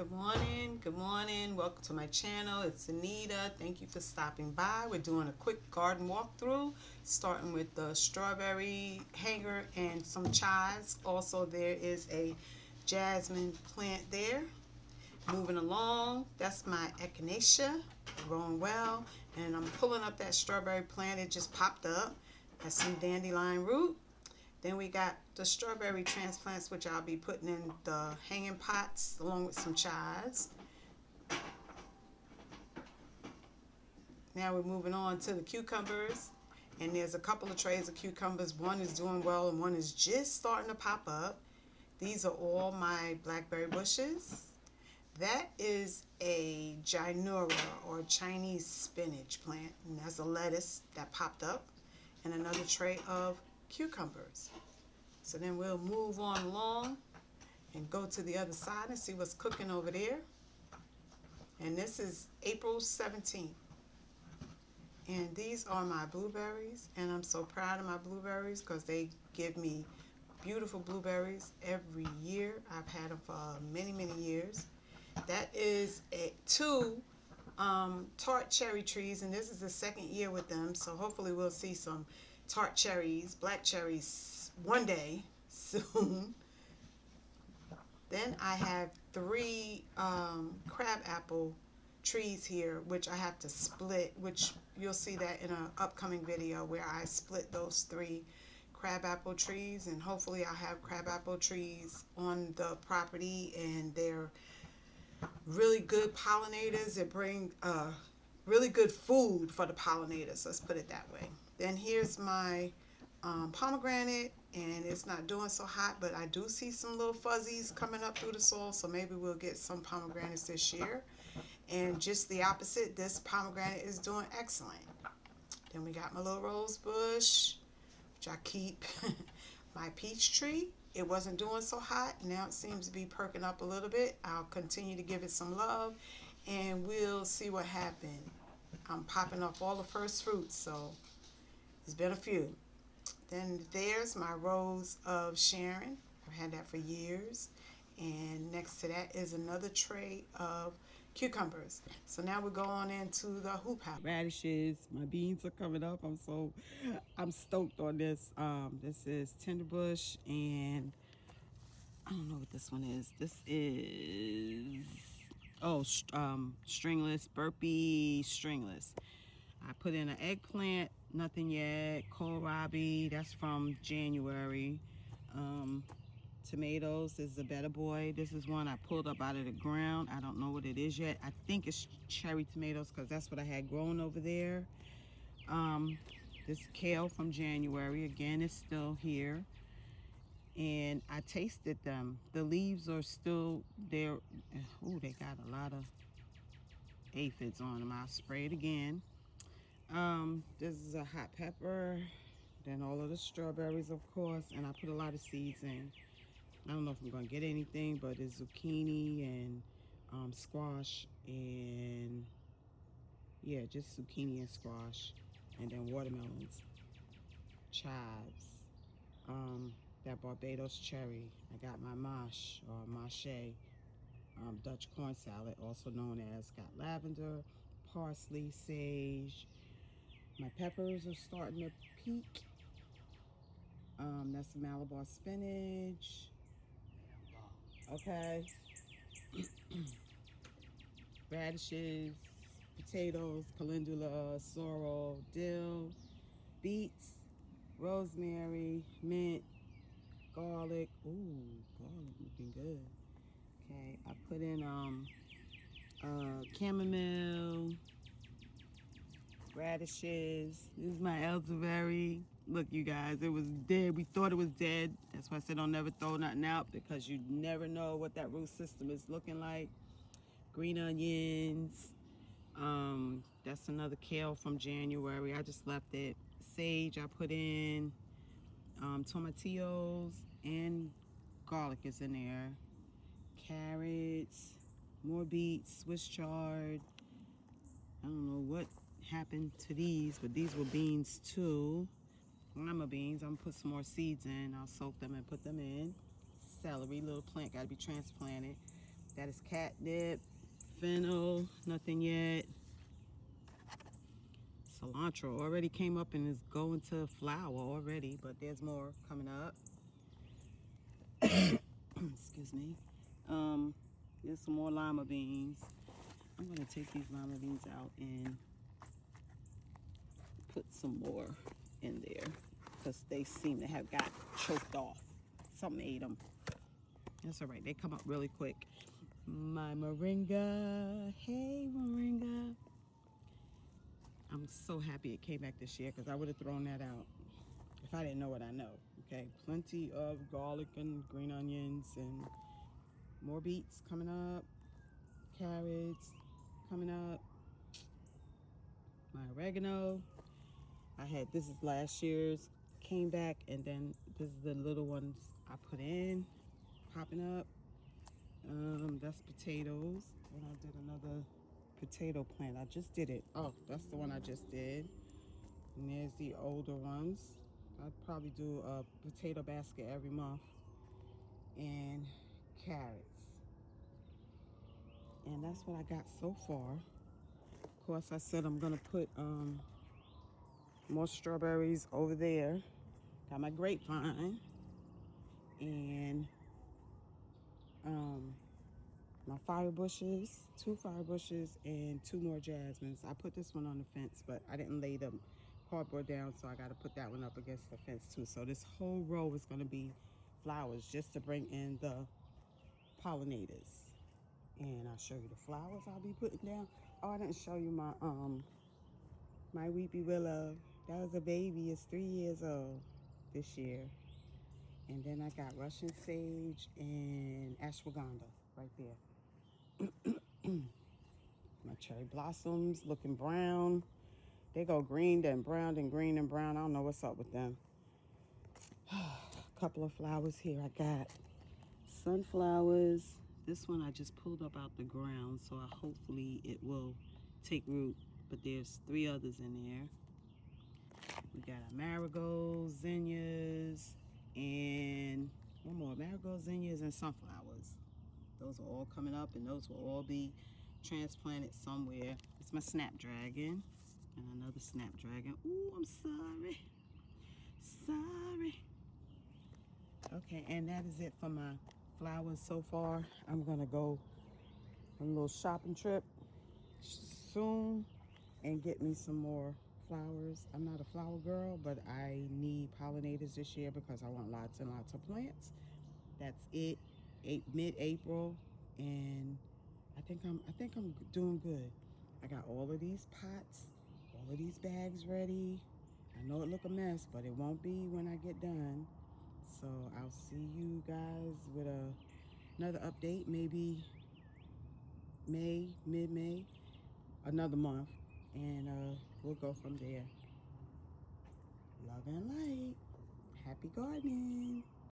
Good morning. Good morning. Welcome to my channel. It's Anita. Thank you for stopping by. We're doing a quick garden walkthrough, starting with the strawberry hanger and some chives. Also, there is a jasmine plant there. Moving along, that's my echinacea, growing well. And I'm pulling up that strawberry plant. It just popped up. That's some dandelion root. Then we got the strawberry transplants, which I'll be putting in the hanging pots along with some chives. Now we're moving on to the cucumbers. And there's a couple of trays of cucumbers. One is doing well and one is just starting to pop up. These are all my blackberry bushes. That is a gynura or Chinese spinach plant. And that's a lettuce that popped up. And another tray of cucumbers. So then we'll move on along and go to the other side and see what's cooking over there. And this is April 17th. And these are my blueberries. And I'm so proud of my blueberries because they give me beautiful blueberries every year. I've had them for many, many years. That is two tart cherry trees, and this is the second year with them. So hopefully we'll see some tart cherries, black cherries one day soon. Then I have three crab apple trees here, which I have to split, which you'll see that in an upcoming video where I split those three crab apple trees, and hopefully I'll have crab apple trees on the property, and they're really good pollinators. They bring really good food for the pollinators, let's put it that way. Then here's my pomegranate, and it's not doing so hot, but I do see some little fuzzies coming up through the soil, so maybe we'll get some pomegranates this year. And just the opposite, this pomegranate is doing excellent. Then we got my little rose bush, which I keep. My peach tree, it wasn't doing so hot. Now it seems to be perking up a little bit. I'll continue to give it some love, and we'll see what happens. I'm popping off all the first fruits, so there's been a few. Then there's my rose of Sharon. I've had that for years. And next to that is another tray of cucumbers. So now we're going into the hoop house. Radishes, my beans are coming up. I'm stoked on this. This is tenderbush, and I don't know what this one is. This is stringless, burpee stringless. I put in an eggplant, nothing yet. Kohlrabi, that's from January. Tomatoes, this is a better boy. This is one I pulled up out of the ground. I don't know what it is yet. I think it's cherry tomatoes because that's what I had grown over there. This kale from January, again, is still here. And I tasted them. The leaves are still there. Oh, they got a lot of aphids on them. I'll spray it again. This is a hot pepper. Then all of the strawberries, of course. And I put a lot of seeds in. I don't know if I'm going to get anything, but it's zucchini and squash, and yeah, just zucchini and squash, and then watermelons, chives, that Barbados cherry. I got my mash or mache, Dutch corn salad, also known as, got lavender, parsley, sage. My peppers are starting to peak. That's the Malabar spinach. Okay. Radishes, potatoes, calendula, sorrel, dill, beets, rosemary, mint, garlic. Ooh, garlic looking good. Okay, I put in chamomile, radishes. This is my elderberry. Look, you guys, it was dead. We thought it was dead. That's why I said don't never throw nothing out, because you never know what that root system is looking like. Green onions. That's another kale from January. I just left it. Sage I put in. Tomatillos and garlic is in there. Carrots, more beets, Swiss chard. I don't know what happened to these, but these were beans too. Lima beans. I'm gonna put some more seeds in. I'll soak them and put them in. Celery, little plant, gotta be transplanted. That is catnip, fennel, nothing yet. Cilantro already came up and is going to flower already, but there's more coming up. Excuse me. There's some more lima beans. I'm gonna take these lima beans out and put some more in there because they seem to have got choked off. Something ate them. That's all right. They come up really quick. My moringa. Hey, moringa. I'm so happy it came back this year because I would have thrown that out if I didn't know what I know. Okay, plenty of garlic and green onions and more beets coming up. Carrots coming up. My oregano. This is last year's, came back, and then this is the little ones I put in, popping up. That's potatoes. And I did another potato plant. I just did it. Oh, that's the one I just did. And there's the older ones. I'd probably do a potato basket every month. And carrots. And that's what I got so far. Of course, I said I'm gonna put more strawberries over there. Got my grapevine and my fire bushes, 2 fire bushes and 2 more jasmines. I put this one on the fence, but I didn't lay the cardboard down, so I got to put that one up against the fence too. So this whole row is going to be flowers just to bring in the pollinators. And I'll show you the flowers I'll be putting down. Oh, I didn't show you my weepy willow. That was a baby. It's 3 years old this year. And then I got Russian sage and ashwagandha right there. My cherry blossoms looking brown. They go green, then brown, then green and brown. I don't know what's up with them. A couple of flowers here. I got sunflowers. This one I just pulled up out the ground, so hopefully it will take root. But there's 3 others in there. We got a marigolds, zinnias, and one more. Marigolds, zinnias, and sunflowers. Those are all coming up, and those will all be transplanted somewhere. It's my snapdragon, and another snapdragon. Ooh, I'm sorry. Sorry. Okay, and that is it for my flowers so far. I'm gonna go on a little shopping trip soon and get me some more flowers. I'm not a flower girl, but I need pollinators this year because I want lots and lots of plants. That's it. Mid-April, and I think I'm doing good. I got all of these pots, all of these bags ready. I know it look a mess, but it won't be when I get done. So I'll see you guys with another update, maybe mid-May, another month, and we'll go from there. Love and light. Happy gardening.